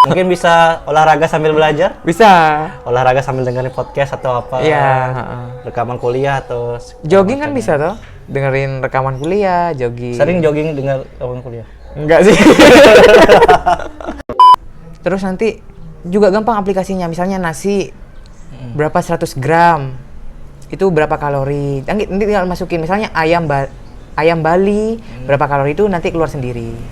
Mungkin bisa olahraga sambil belajar? Bisa. Olahraga sambil dengerin podcast atau apa? Iya. Rekaman kuliah atau Jogging kan bisa toh? Dengerin rekaman kuliah, jogging. Sering jogging dengar rekaman kuliah? Enggak sih. Terus nanti juga gampang aplikasinya. Misalnya nasi berapa 100 gram. Itu berapa kalori. Nanti tinggal masukin misalnya ayam Bali berapa kalori itu nanti keluar sendiri.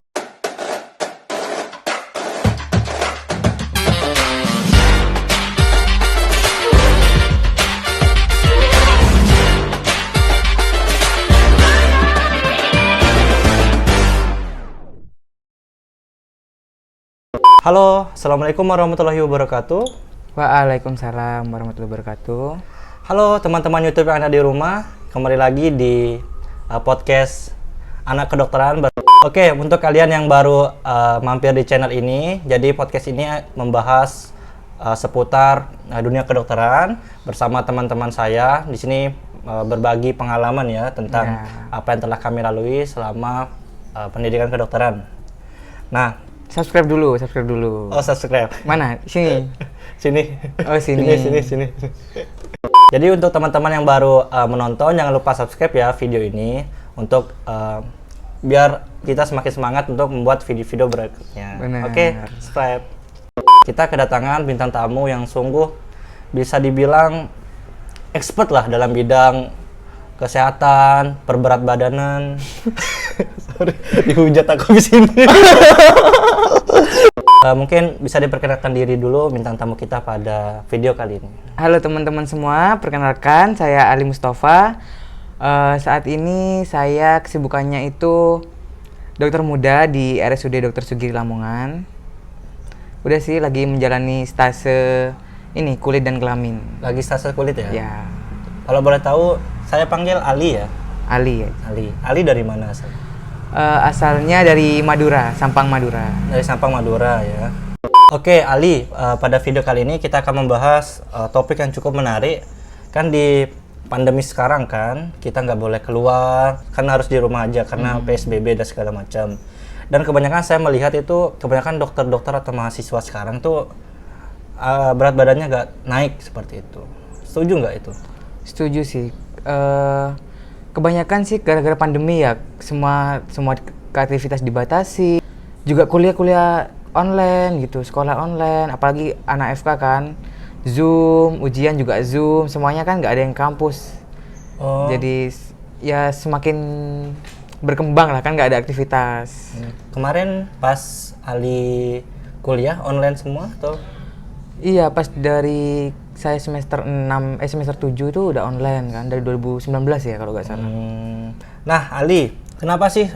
Halo, Assalamualaikum warahmatullahi wabarakatuh. Waalaikumsalam warahmatullahi wabarakatuh. Halo teman-teman YouTube yang ada di rumah, kembali lagi di podcast Anak Kedokteran. Oke, untuk kalian yang baru mampir di channel ini, jadi podcast ini membahas seputar dunia kedokteran bersama teman-teman saya. Di sini berbagi pengalaman ya tentang apa yang telah kami lalui selama pendidikan kedokteran. Nah, Subscribe dulu. oh subscribe. Mana? Sini. Sini. Oh sini. Sini. Jadi untuk teman-teman yang baru menonton, jangan lupa subscribe ya video ini untuk biar kita semakin semangat untuk membuat video-video berikutnya. Oke, subscribe. Kita kedatangan bintang tamu yang sungguh bisa dibilang expert lah dalam bidang kesehatan, perberat badanan. Sorry, dihujat aku di sini. Mungkin bisa diperkenalkan diri dulu bintang tamu kita pada video kali ini. Halo teman-teman semua, perkenalkan saya Ali Mustafa. Saat ini saya kesibukannya itu dokter muda di RSUD Dr. Sugiri Lamongan. Udah sih lagi menjalani stase ini kulit dan kelamin. Lagi stase kulit ya? Ya. Kalau boleh tahu, saya panggil Ali ya? Ali ya. Ali dari mana asalnya? Asalnya dari Madura, Sampang Madura. Dari Sampang Madura ya. Oke Ali, pada video kali ini kita akan membahas topik yang cukup menarik. Kan di pandemi sekarang kan, kita nggak boleh keluar, kan harus di rumah aja karena PSBB dan segala macam. Dan kebanyakan saya melihat itu, kebanyakan dokter-dokter atau mahasiswa sekarang tuh berat badannya nggak naik seperti itu. Setuju nggak itu? Setuju sih. Kebanyakan sih gara-gara pandemi ya, semua aktivitas dibatasi. Juga kuliah online gitu, sekolah online, apalagi anak FK kan. Zoom, ujian juga Zoom, semuanya kan nggak ada yang kampus. Jadi ya semakin berkembang lah kan, nggak ada aktivitas. Kemarin pas Ali kuliah online semua atau? Iya, pas dari saya semester 7 itu udah online kan, dari 2019 ya kalau nggak salah. Nah Ali, kenapa sih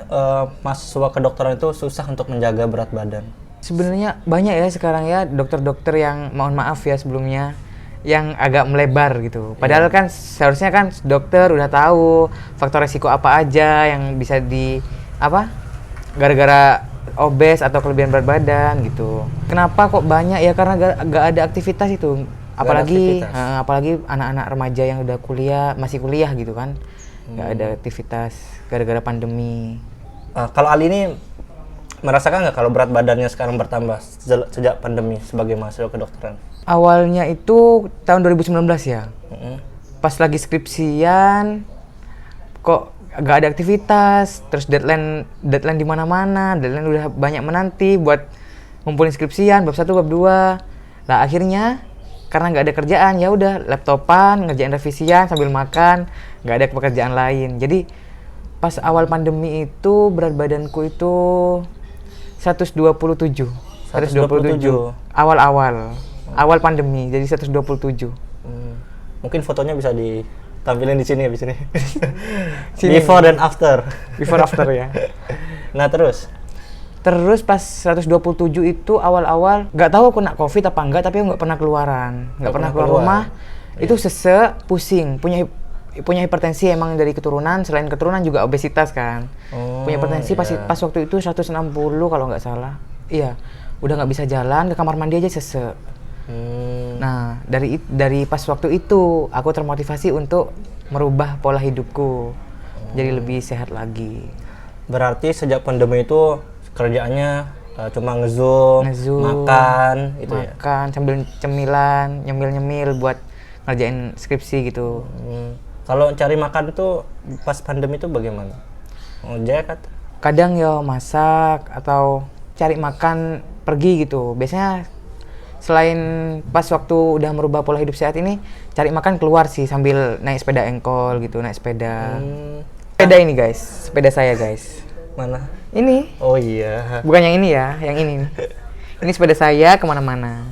mahasiswa kedokteran itu susah untuk menjaga berat badan? Sebenarnya banyak ya sekarang ya dokter-dokter yang, mohon maaf ya sebelumnya, yang agak melebar gitu. Padahal kan seharusnya kan dokter udah tahu faktor resiko apa aja yang bisa gara-gara obes atau kelebihan berat badan gitu. Kenapa kok banyak ya? Karena gak ada aktivitas itu. Apalagi anak-anak remaja yang udah masih kuliah gitu kan. Gak ada aktivitas gara-gara pandemi. Kalau Ali ini merasakan nggak kalau berat badannya sekarang bertambah sejak pandemi sebagai mahasiswa kedokteran? Awalnya itu tahun 2019 ya. Pas lagi skripsian kok gak ada aktivitas, terus deadline di mana-mana, deadline udah banyak menanti buat ngumpulin skripsian bab 1 bab 2. Lah akhirnya karena nggak ada kerjaan, ya udah laptopan ngerjain revisian sambil makan, nggak ada pekerjaan lain. Jadi pas awal pandemi itu berat badanku itu 127 awal pandemi, jadi 127. Mungkin fotonya bisa ditampilin di sini habis ini. Before dan after Ya. Nah terus pas 127 itu awal-awal nggak tahu aku kena covid apa enggak, tapi aku nggak pernah nggak pernah keluar rumah. Itu sesek, pusing, punya hipertensi emang dari keturunan, selain keturunan juga obesitas kan. Punya hipertensi pas waktu itu 160 kalau nggak salah. Iya, udah nggak bisa jalan, ke kamar mandi aja sesek. Nah dari pas waktu itu aku termotivasi untuk merubah pola hidupku jadi lebih sehat lagi. Berarti sejak pandemi itu kerjaannya cuma ngezoom, makan itu ya. Makan sambil cemilan, nyemil-nyemil buat ngerjain skripsi gitu. Kalau cari makan itu pas pandemi itu bagaimana? Ngojek atau? Kadang ya masak atau cari makan pergi gitu. Biasanya selain pas waktu udah merubah pola hidup sehat ini, cari makan keluar sih sambil naik sepeda engkol gitu, naik sepeda. Sepeda ini guys, sepeda saya guys. Mana? Ini. Oh iya. Bukan yang ini ya, yang ini nih. Ini sepeda saya kemana-mana.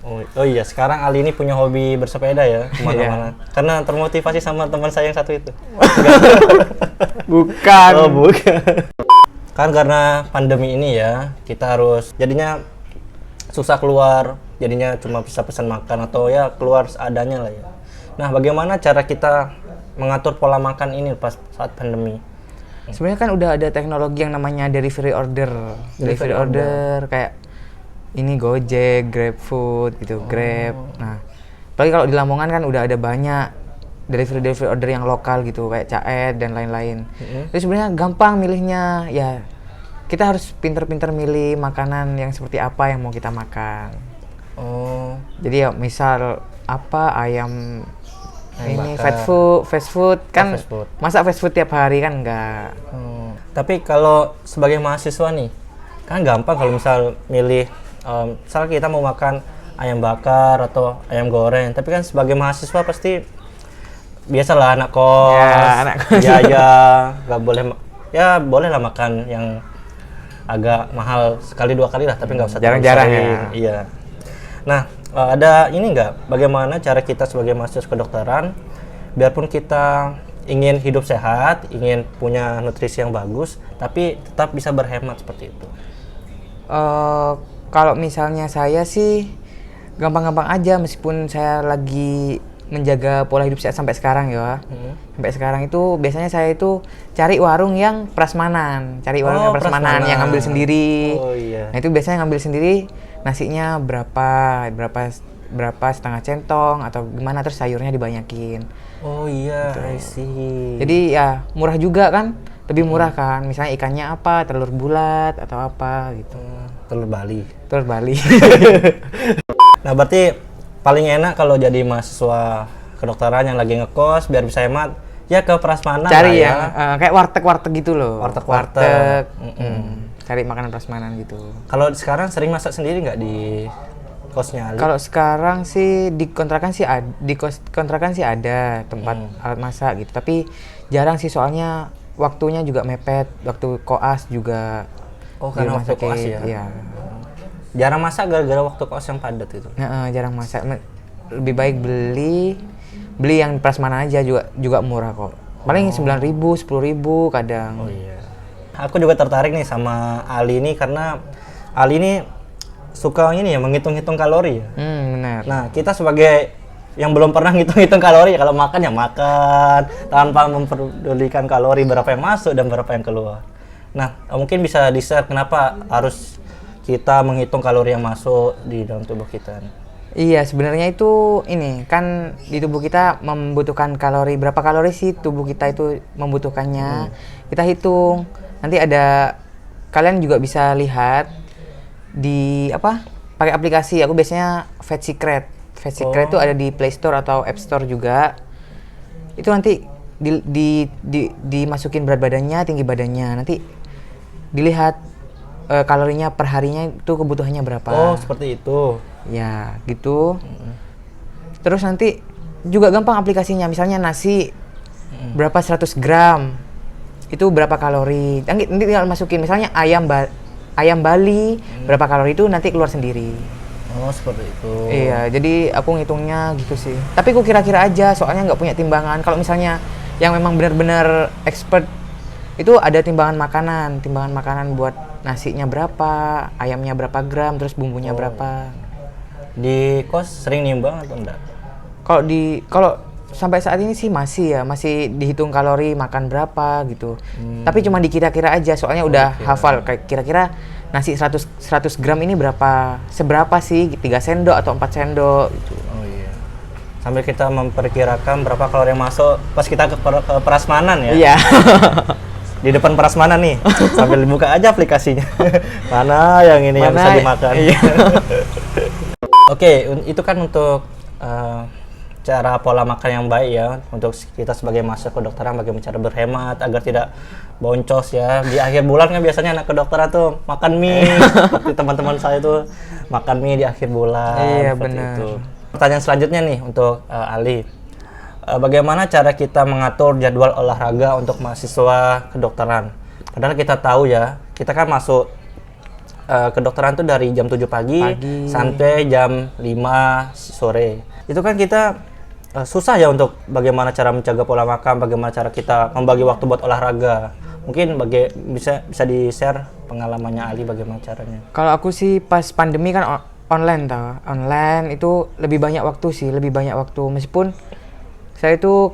Oh iya, sekarang Ali ini punya hobi bersepeda ya, kemana-mana. Karena termotivasi sama teman saya yang satu itu. Bukan. Oh bukan. Kan karena pandemi ini ya, kita harus jadinya susah keluar, jadinya cuma bisa pesan makan atau ya keluar seadanya lah ya. Nah, bagaimana cara kita mengatur pola makan ini pas saat pandemi? Sebenarnya kan udah ada teknologi yang namanya delivery order. Delivery order kayak ini Gojek, GrabFood gitu, Grab. Nah, apalagi kalau di Lamongan kan udah ada banyak delivery order yang lokal gitu kayak Caet dan lain-lain. Jadi sebenarnya gampang milihnya, ya kita harus pinter-pinter milih makanan yang seperti apa yang mau kita makan. Jadi ya misal apa ayam ini fast food kan, masa fast food tiap hari kan enggak. Tapi kalau sebagai mahasiswa nih, kan gampang kalau misal milih, misal kita mau makan ayam bakar atau ayam goreng, tapi kan sebagai mahasiswa pasti biasalah anak kos, ya nggak boleh, ya boleh lah makan yang agak mahal sekali dua kali lah, tapi nggak usah jarang-jarang ya. Iya. Nah, ada ini nggak, bagaimana cara kita sebagai mahasiswa kedokteran, biarpun kita ingin hidup sehat, ingin punya nutrisi yang bagus, tapi tetap bisa berhemat seperti itu? Kalau misalnya saya sih gampang-gampang aja, meskipun saya lagi menjaga pola hidup sehat sampai sekarang ya. Sampai sekarang itu biasanya saya itu cari warung yang prasmanan, prasmanan yang ngambil sendiri. Nah itu biasanya ngambil sendiri, nasinya berapa setengah centong atau gimana, terus sayurnya dibanyakin. Oh iya, I see. Jadi ya murah juga kan, lebih murah kan. Misalnya ikannya apa, telur bulat atau apa gitu. Telur Bali. Nah berarti paling enak kalau jadi mahasiswa kedokteran yang lagi ngekos biar bisa hemat, ya ke prasmanan. Cari yang kayak warteg gitu loh. Warteg. Cari makanan prasmanan gitu. Kalau sekarang sering masak sendiri nggak di kosnya? Kalau sekarang sih di kontrakan sih ada tempat alat masak gitu. Tapi jarang sih, soalnya waktunya juga mepet, waktu koas juga. Oh karena waktu koas ya? Iya. Jarang masak gara-gara waktu koas yang padat itu? Jarang masak. Lebih baik beli yang prasmanan aja, juga murah kok. Paling 9.000, 10.000 kadang. Oh iya. Aku juga tertarik nih sama Ali ini karena Ali ini suka ini ya, menghitung-hitung kalori ya. Benar. Nah, kita sebagai yang belum pernah ngitung-ngitung kalori, kalau makan ya makan tanpa memperdulikan kalori berapa yang masuk dan berapa yang keluar. Nah, mungkin bisa di-share kenapa harus kita menghitung kalori yang masuk di dalam tubuh kita. Iya, sebenarnya itu ini kan di tubuh kita membutuhkan kalori, berapa kalori sih tubuh kita itu membutuhkannya. Kita hitung. Nanti kalian juga bisa lihat di pakai aplikasi. Aku biasanya Fat Secret itu ada di Play Store atau App Store juga. Itu nanti dimasukin berat badannya, tinggi badannya, nanti dilihat kalorinya per harinya itu kebutuhannya berapa. Oh, seperti itu. Ya, gitu. Terus nanti juga gampang aplikasinya. Misalnya nasi berapa 100 gram. Itu berapa kalori. Nanti tinggal masukin, misalnya ayam Bali berapa kalori, itu nanti keluar sendiri. Oh, seperti itu. Iya, jadi aku ngitungnya gitu sih. Tapi aku kira-kira aja, soalnya nggak punya timbangan. Kalau misalnya yang memang benar-benar expert, itu ada timbangan makanan buat nasinya berapa, ayamnya berapa gram, terus bumbunya berapa. Di kos sering nimbang atau enggak? Kalau sampai saat ini sih masih dihitung kalori makan berapa gitu. Tapi cuma dikira-kira aja, soalnya udah hafal kayak kira-kira nasi 100 gram ini seberapa sih? 3 sendok atau 4 sendok gitu. Oh iya. Sambil kita memperkirakan berapa kalori yang masuk pas kita ke prasmanan ya. Iya. di depan prasmanan nih. Sambil buka aja aplikasinya. Mana yang ini yang bisa dimakan. Iya. Oke, itu kan untuk cara pola makan yang baik ya untuk kita sebagai mahasiswa kedokteran, bagaimana cara berhemat agar tidak boncos ya. Di akhir bulan kan biasanya anak kedokteran tuh makan mie. Seperti teman-teman saya tuh makan mie di akhir bulan. Iya, benar. Itu. Pertanyaan selanjutnya nih untuk Ali. Bagaimana cara kita mengatur jadwal olahraga untuk mahasiswa kedokteran? Padahal kita tahu ya, kita kan masuk kedokteran tuh dari jam 7 pagi sampai jam 5 sore. Itu kan kita susah ya untuk bagaimana cara menjaga pola makan, bagaimana cara kita membagi waktu buat olahraga. Mungkin bisa di-share pengalamannya Ali bagaimana caranya. Kalau aku sih pas pandemi kan online tau. Online itu lebih banyak waktu meskipun saya itu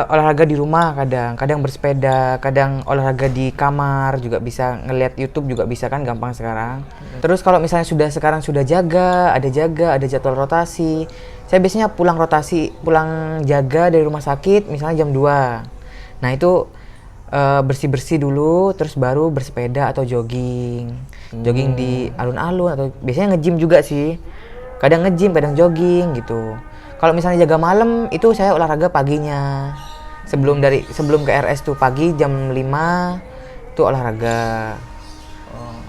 olahraga di rumah, kadang bersepeda, kadang olahraga di kamar juga bisa, ngeliat YouTube juga bisa kan, gampang sekarang. Terus kalau misalnya sekarang sudah ada jadwal rotasi. Saya biasanya pulang jaga dari rumah sakit misalnya jam 2. Nah itu bersih-bersih dulu, terus baru bersepeda atau jogging. Jogging di alun-alun atau biasanya nge-gym juga sih. Kadang nge-gym, kadang jogging gitu. Kalau misalnya jaga malam itu saya olahraga paginya. Sebelum ke RS tuh pagi jam 5 tuh olahraga.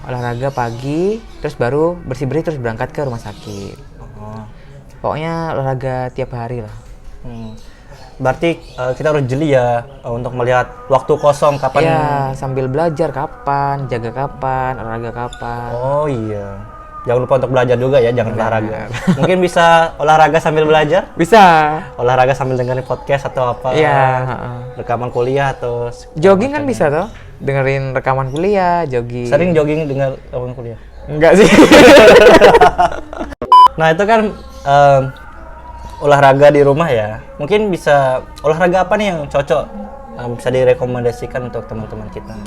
Olahraga pagi, terus baru bersih-bersih terus berangkat ke rumah sakit. Pokoknya olahraga tiap hari lah. Berarti kita harus jeli ya untuk melihat waktu kosong kapan. Ya, sambil belajar kapan, jaga kapan, olahraga kapan. Oh iya. Jangan lupa untuk belajar juga ya, jangan olahraga. Mungkin bisa olahraga sambil belajar? Bisa. Olahraga sambil dengerin podcast atau apa? Iya. Rekaman kuliah atau jogging kan bisa toh? Dengerin rekaman kuliah, jogging. Sering jogging dengar rekaman kuliah? Enggak sih. Nah itu kan olahraga di rumah ya. Mungkin bisa olahraga apa nih yang cocok bisa direkomendasikan untuk teman-teman kita?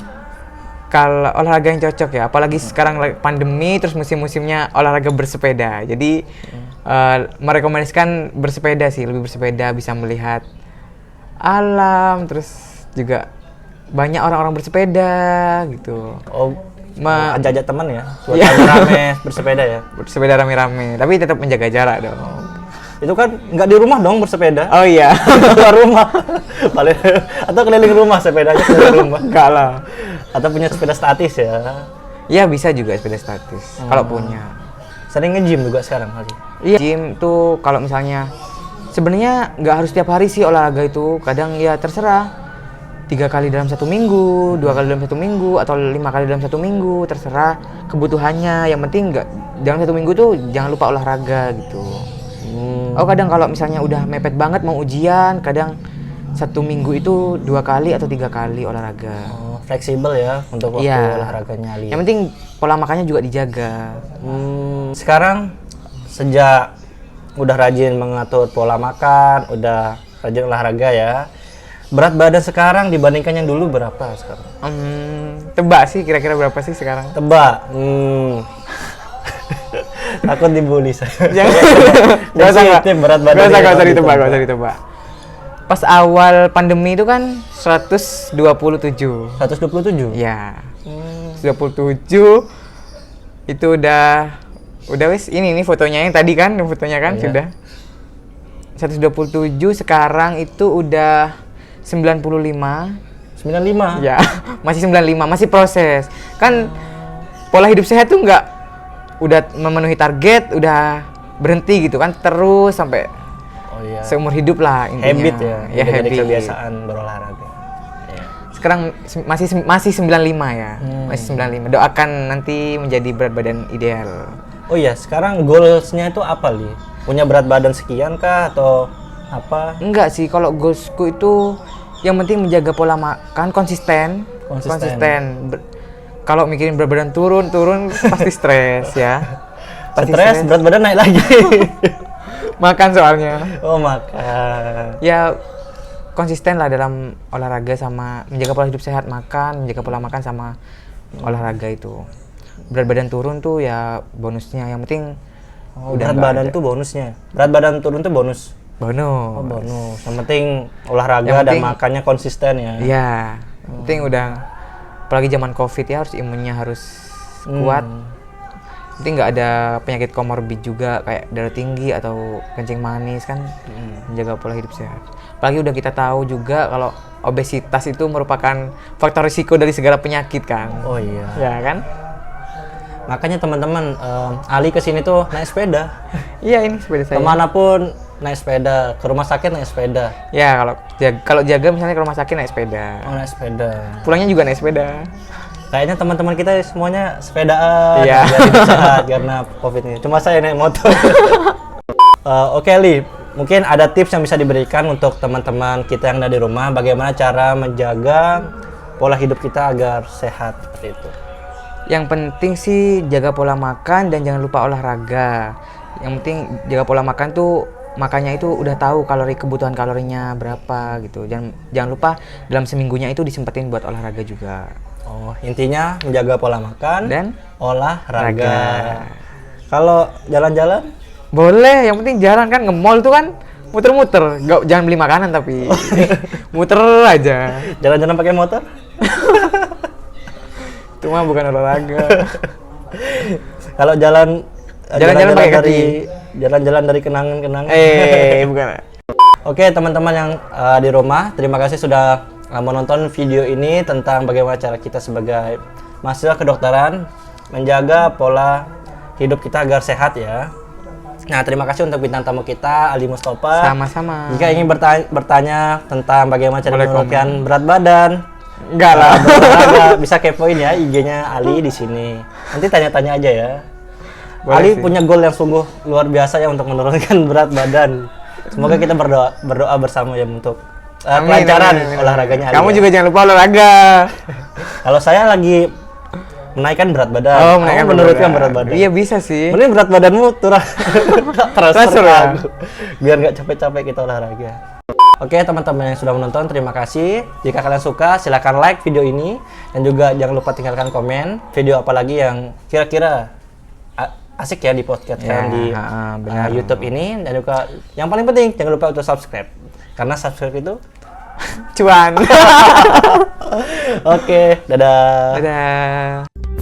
Kalau olahraga yang cocok ya, apalagi sekarang pandemi terus musim-musimnya olahraga bersepeda. Jadi merekomendasikan bersepeda sih, lebih bersepeda, bisa melihat alam, terus juga banyak orang-orang bersepeda gitu. Ajak-ajak teman ya, buat rame-rame bersepeda ya? Bersepeda rame-rame, tapi tetap menjaga jarak dong. Itu kan nggak di rumah dong bersepeda? Oh iya. Keluar rumah. Atau keliling rumah sepedanya keliling rumah? Enggak lah. Atau punya sepeda statis ya? Iya bisa juga sepeda statis, kalau punya. Sering nge-gym juga sekarang kali? Iya, gym tuh kalau misalnya sebenarnya nggak harus tiap hari sih olahraga itu, kadang ya terserah. 3 kali dalam 1 minggu, 2 kali dalam 1 minggu, atau 5 kali dalam 1 minggu, terserah kebutuhannya. Yang penting nggak dalam 1 minggu tuh jangan lupa olahraga gitu. Oh kadang kalau misalnya udah mepet banget mau ujian, kadang 1 minggu itu 2 kali atau 3 kali olahraga. Fleksibel ya untuk waktu olahraganya Ali. Yang penting pola makannya juga dijaga. Sekarang sejak udah rajin mengatur pola makan, udah rajin olahraga ya. Berat badan sekarang dibandingkan yang dulu berapa sekarang? Tebak sih, kira-kira berapa sih sekarang? Tebak. Takut dibully saya. Gak usah ditebak. Pas awal pandemi itu kan 127. 127? Ya. 127 itu udah wes ini fotonya yang tadi kan, fotonya kan sudah. 127 sekarang itu udah 95. 95? Ya, masih 95, masih proses. Kan pola hidup sehat tuh nggak udah memenuhi target, udah berhenti gitu kan, terus sampai seumur hidup lah intinya. Habit ya, habit. Jadi kebiasaan berolahraga. Sekarang masih 95 ya, masih 95. Doakan nanti menjadi berat badan ideal. Oh iya, sekarang goalsnya itu apa Li? Punya berat badan sekian kah atau apa? Enggak sih, kalau goalsku itu yang penting menjaga pola makan konsisten. Kalau mikirin berat badan turun pasti stres ya. Pasti stres, berat badan naik lagi. Makan soalnya. Oh makan. Ya konsisten lah dalam olahraga sama menjaga pola hidup sehat, menjaga pola makan sama olahraga itu. Berat badan turun tuh ya bonusnya, yang penting udah berat badan tuh bonusnya. Berat badan turun tuh bonus. Bonus. Bonus. Yang penting olahraga dan makannya konsisten ya. Iya. Penting udah, apalagi zaman COVID ya, harus imunnya harus kuat. Penting nggak ada penyakit komorbid juga kayak darah tinggi atau kencing manis kan. Menjaga pola hidup sehat. Apalagi udah kita tahu juga kalau obesitas itu merupakan faktor risiko dari segala penyakit kan. Oh iya. Ya kan? Makanya teman-teman, Ali kesini tuh naik sepeda. Iya, ini sepeda saya. Kemanapun naik sepeda, ke rumah sakit naik sepeda. Ya kalau jaga misalnya ke rumah sakit naik sepeda. Oh, naik sepeda. Pulangnya juga naik sepeda. Kayaknya teman-teman kita semuanya sepedaan, Iya. biar hidup sehat karena COVID ini. Cuma saya naik motor. Oke, Li, mungkin ada tips yang bisa diberikan untuk teman-teman kita yang ada di rumah, bagaimana cara menjaga pola hidup kita agar sehat seperti itu. Yang penting sih jaga pola makan dan jangan lupa olahraga. Yang penting jaga pola makan tuh, makanya itu udah tahu kebutuhan kalorinya berapa gitu. Jangan lupa dalam seminggunya itu disempetin buat olahraga juga. Oh, intinya menjaga pola makan Dan olahraga. Kalau jalan-jalan? Boleh, yang penting jalan kan, nge-mall tuh kan muter-muter. Jangan beli makanan tapi muter aja. Jalan-jalan pakai motor? Itu mah bukan olahraga. Kalau Jalan-jalan pakai kaki. Jalan-jalan dari kenangan-kenangan. Bukan. Oke, teman-teman yang di rumah, terima kasih sudah menonton video ini tentang bagaimana cara kita sebagai mahasiswa kedokteran menjaga pola hidup kita agar sehat ya. Nah, terima kasih untuk bintang tamu kita, Ali Mustafa. Sama-sama. Jika ingin bertanya tentang bagaimana cara Boleh menurunkan berat badan, enggak lah. berolahraga, bisa kepoin ya IG-nya Ali di sini. Nanti tanya-tanya aja ya. Boleh Ali sih. punya goal yang sungguh luar biasa ya untuk menurunkan berat badan. Semoga kita berdoa bersama ya untuk kelancaran olahraganya. Kamu Ali, juga jangan lupa olahraga. Kalau saya lagi menaikkan berat badan, Oh, kamu menaikkan menurunkan berat badan. Iya bisa sih. Mending berat badanmu transfer Transfer ke ya? aku. Biar nggak capek-capek kita olahraga. Oke, teman-teman yang sudah menonton, terima kasih. Jika kalian suka, silakan like video ini dan juga jangan lupa tinggalkan komen video apalagi yang kira-kira asik ya di podcast Ya, di benar. YouTube ini, dan juga yang paling penting jangan lupa untuk subscribe karena subscribe itu Cuan. Oke, dadah. Dadah.